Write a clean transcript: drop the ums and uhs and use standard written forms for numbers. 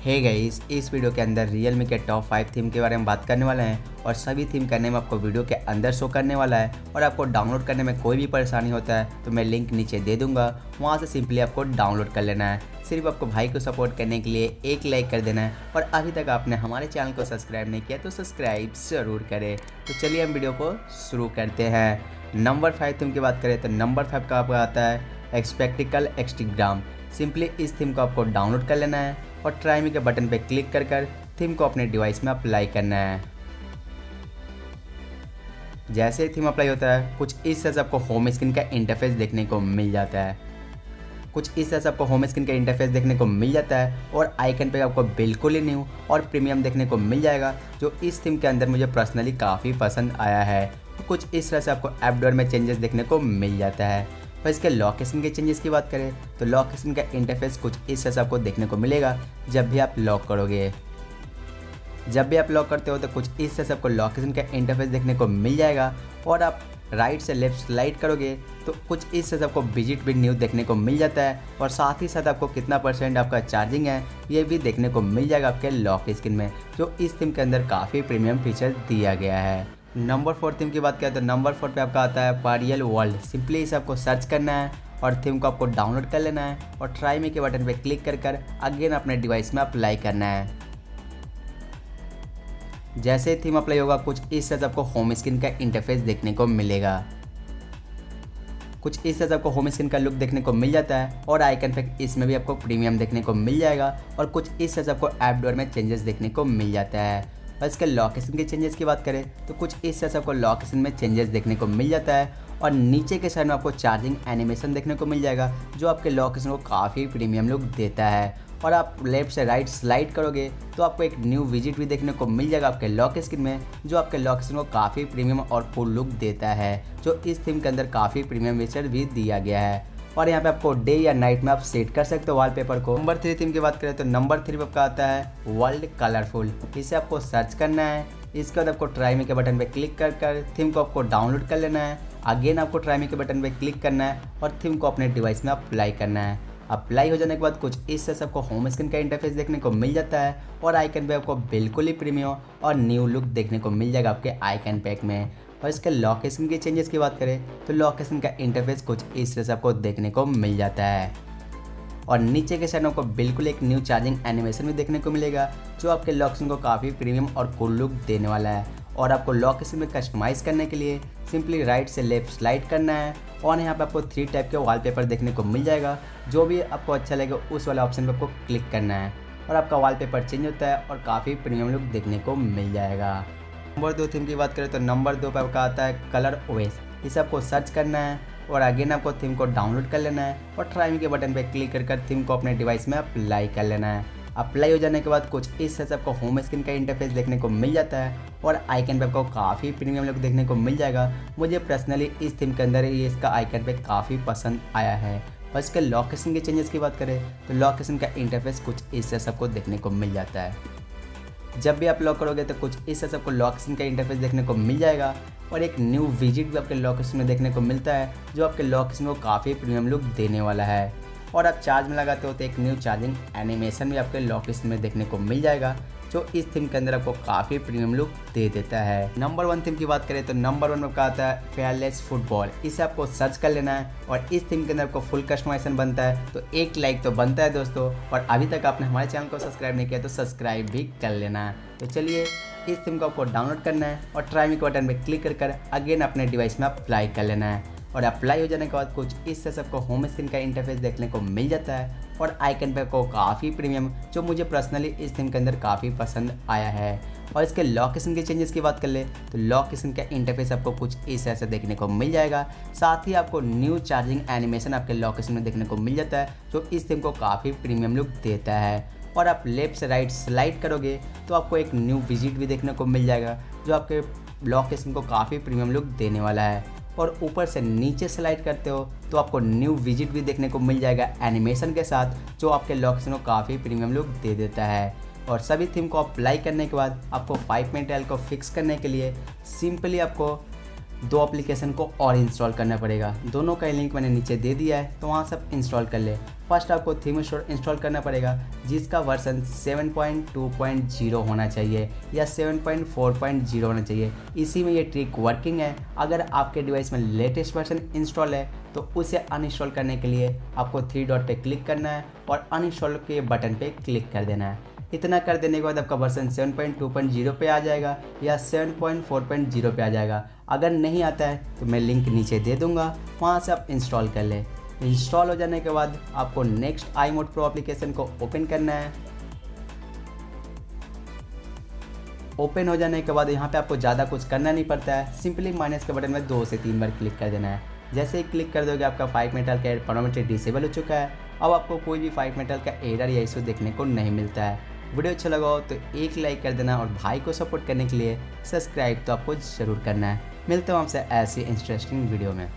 Hey guys, इस video के अंदर Realme के टॉप 5 थीम के बारे में बात करने वाले हैं और सभी थीम करने में आपको वीडियो के अंदर शो करने वाला है। और आपको डाउनलोड करने में कोई भी परेशानी होता है तो मैं लिंक नीचे दे दूंगा, वहां से सिंपली आपको डाउनलोड कर लेना है। सिर्फ आपको भाई को सपोर्ट करने के लिए एक लाइक कर देना है और अभी तक आपने हमारे चैनल को सब्सक्राइब नहीं किया तो सब्सक्राइब ज़रूर करें। तो चलिए हम वीडियो को शुरू करते हैं। नंबर 5 थीम की बात करें तो नंबर 5 का आपका आता है स्पेक्ट्रल स्टेरियोग्राम। सिंपली इस थीम को आपको डाउनलोड कर लेना है और ट्राई मी के बटन पे क्लिक कर थीम को अपने डिवाइस में अप्लाई करना है। जैसे ही थीम अप्लाई होता है कुछ इस तरह से आपको होम स्क्रीन का इंटरफेस देखने को मिल जाता है। और आइकन पे आपको बिल्कुल ही न्यू और प्रीमियम देखने को मिल जाएगा, जो इस थीम के अंदर मुझे पर्सनली काफ़ी पसंद आया है। कुछ इस तरह से आपको ऐप डोर में चेंजेस देखने को मिल जाता है। और इसके लोकेशन के चेंजेस की बात करें तो लोकेशन का इंटरफेस कुछ इस तरह से आपको देखने को मिलेगा। जब भी आप लॉक करते हो तो कुछ इस तरह से आपको लोकेशन का इंटरफेस देखने को मिल जाएगा। और आप राइट से लेफ्ट स्लाइड करोगे तो कुछ इस तरह से आपको विजिट विद न्यू देखने को मिल जाता है। और साथ ही साथ आपको कितना % आपका चार्जिंग है ये भी देखने को मिल जाएगा आपके लॉक स्क्रीन में, जो इस थीम के अंदर काफ़ी प्रीमियम फीचर दिया गया है। नंबर 4 थीम की बात करें तो नंबर 4 पे आपका आता है पारियल वर्ल्ड। सिंपली इसे आपको सर्च करना है और थीम को आपको डाउनलोड कर लेना है और ट्राई मी के बटन पे क्लिक कर अगेन अपने डिवाइस में अप्लाई करना है। जैसे ही थीम अप्लाई होगा कुछ इस तरह से आपको होम स्क्रीन का इंटरफेस देखने को मिलेगा। कुछ इस तरह से आपको होम स्क्रीन का लुक देखने को मिल जाता है और आइकन पे इसमें भी आपको प्रीमियम देखने को मिल जाएगा। और कुछ इस तरह से आपको ऐप डोर में चेंजेस देखने को मिल जाता है। और इसके लोकेशन के चेंजेस की बात करें तो कुछ इस तरह से आपको लोकेशन में चेंजेस देखने को मिल जाता है। और नीचे के साइड में आपको चार्जिंग एनिमेशन देखने को मिल जाएगा, जो आपके लोकेशन को काफ़ी प्रीमियम लुक देता है। और आप लेफ्ट से राइट स्लाइड करोगे तो आपको एक न्यू विजिट भी देखने को मिल जाएगा आपके लॉक स्क्रीन में, जो आपके लोकेशन को काफ़ी प्रीमियम और कूल लुक देता है, जो इस थीम के अंदर काफ़ी प्रीमियम फीचर भी दिया गया है। और यहाँ पे आपको डे या नाइट में आप सेट कर सकते हो वॉलपेपर को। नंबर 3 थीम की बात करें तो नंबर 3 पे आपका आता है वर्ल्ड कलरफुल। इसे आपको सर्च करना है। इसके बाद आपको ट्राई मी के बटन पे क्लिक कर थीम को आपको डाउनलोड कर लेना है। अगेन आपको ट्राई मी के बटन पे क्लिक करना है और थीम को अपने डिवाइस में अप्लाई करना है। अप्लाई हो जाने के बाद कुछ इस तरह से आपको होम स्क्रीन का इंटरफेस देखने को मिल जाता है और आइकन पे आपको बिल्कुल ही प्रीमियम और न्यू लुक देखने को मिल जाएगा आपके आइकन पैक में। और इसके लोकेशन के चेंजेस की बात करें तो लोकेशन का इंटरफेस कुछ इस तरह से आपको देखने को मिल जाता है। और नीचे के साइड में आपको बिल्कुल एक न्यू चार्जिंग एनिमेशन भी देखने को मिलेगा, जो आपके लोकेशन को काफ़ी प्रीमियम और कूल लुक देने वाला है। और आपको लोकेशन में कस्टमाइज़ करने के लिए सिंपली राइट से लेफ्ट स्लाइड करना है और यहाँ पे आपको 3 टाइप के वॉलपेपर देखने को मिल जाएगा। जो भी आपको अच्छा लगे उस वाले ऑप्शन पे आपको क्लिक करना है और आपका वॉलपेपर चेंज होता है और काफ़ी प्रीमियम लुक देखने को मिल जाएगा। नंबर 2 थीम की बात करें तो नंबर 2 पे आपका आता है ColorOS। इसे आपको सर्च करना है और अगेन आपको थीम को डाउनलोड कर लेना है और ट्राई मी के बटन पे क्लिक कर थीम को अपने डिवाइस में अप्लाई कर लेना है। अप्लाई हो जाने के बाद कुछ इस तरह से आपको होम स्क्रीन का इंटरफेस देखने को मिल जाता है और आइकन पे आपको काफ़ी प्रीमियम लुक देखने को मिल जाएगा। मुझे पर्सनली इस थीम के अंदर ये इसका आइकन पे काफ़ी पसंद आया है। और इसके लोकेशन के चेंजेस की बात करें तो लोकेशन का इंटरफेस कुछ इस तरह से आपको देखने को मिल जाता है। जब भी आप लॉक करोगे तो कुछ इस तरह से आपको लोकेशन का इंटरफेस देखने को मिल जाएगा और एक न्यू विजिट भी आपके लोकेशन में देखने को मिलता है, जो आपके लोकेशन को काफ़ी प्रीमियम लुक देने वाला है। और आप चार्ज में लगाते हो तो एक न्यू चार्जिंग एनिमेशन भी आपके लोकेशन में देखने को मिल जाएगा, जो इस थीम के अंदर आपको काफ़ी प्रीमियम लुक दे देता है। नंबर 1 थीम की बात करें तो नंबर 1 में आपका आता है फेयरलेस फुटबॉल। इसे आपको सर्च कर लेना है और इस थीम के अंदर आपको फुल कस्टमाइजेशन बनता है, तो एक लाइक तो बनता है दोस्तों। और अभी तक आपने हमारे चैनल को सब्सक्राइब नहीं किया तो सब्सक्राइब भी कर लेना है। तो चलिए इस थीम को आपको डाउनलोड करना है और ट्राई मी के बटन पर क्लिक कर अगेन अपने डिवाइस में अप्लाई कर लेना है। और अप्लाई हो जाने के बाद कुछ इस तरह से आपको होम स्क्रीन का इंटरफेस देखने को मिल जाता है और आइकन पे आपको काफ़ी प्रीमियम, जो मुझे पर्सनली इस थीम के अंदर काफ़ी पसंद आया है। और इसके लोकेशन के चेंजेस की बात कर ले तो लोकेशन का इंटरफेस आपको कुछ इस तरह से देखने को मिल जाएगा। साथ ही आपको न्यू चार्जिंग एनिमेशन आपके लोकेशन में देखने को मिल जाता है, जो इस थीम को काफ़ी प्रीमियम लुक देता है। और आप लेफ्ट से राइट स्लाइड करोगे तो आपको एक न्यू विजिट भी देखने को मिल जाएगा, जो आपके लोकेशन को काफ़ी प्रीमियम लुक देने वाला है। और ऊपर से नीचे स्लाइड करते हो तो आपको न्यू विजिट भी देखने को मिल जाएगा एनिमेशन के साथ, जो आपके लोकेशन को काफ़ी प्रीमियम लुक दे देता है। और सभी थीम को अप्लाई करने के बाद आपको 5 मिनट को फिक्स करने के लिए सिंपली आपको दो एप्लीकेशन को और इंस्टॉल करना पड़ेगा। दोनों का लिंक मैंने नीचे दे दिया है, तो वहाँ से आप इंस्टॉल कर ले। फर्स्ट आपको थीम स्टोर इंस्टॉल करना पड़ेगा, जिसका वर्जन 7.2.0 होना चाहिए या 7.4.0 होना चाहिए। इसी में ये ट्रिक वर्किंग है। अगर आपके डिवाइस में लेटेस्ट वर्जन इंस्टॉल है तो उसे अनइंस्टॉल करने के लिए आपको 3 डॉट पे क्लिक करना है और अनइंस्टॉल के बटन पे क्लिक कर देना है। इतना कर देने के बाद आपका वर्जन 7.2.0 पे आ जाएगा या 7.4.0 पे आ जाएगा। अगर नहीं आता है तो मैं लिंक नीचे दे दूंगा, वहाँ से आप इंस्टॉल कर लें। इंस्टॉल हो जाने के बाद आपको नेक्स्ट iMode Pro एप्लीकेशन को ओपन करना है। ओपन हो जाने के बाद यहाँ पे आपको ज़्यादा कुछ करना नहीं पड़ता है, सिंपली माइनस के बटन में 2 से 3 बार क्लिक कर देना है। जैसे ही क्लिक कर दोगे आपका 5 मेटल का परमानेंटली डिसेबल हो चुका है। अब आपको कोई भी 5 मेटल का एरर या इशू देखने को नहीं मिलता है। वीडियो अच्छा लगा हो तो एक लाइक कर देना और भाई को सपोर्ट करने के लिए सब्सक्राइब तो आपको ज़रूर करना है। मिलते हैं आपसे ऐसी इंटरेस्टिंग वीडियो में।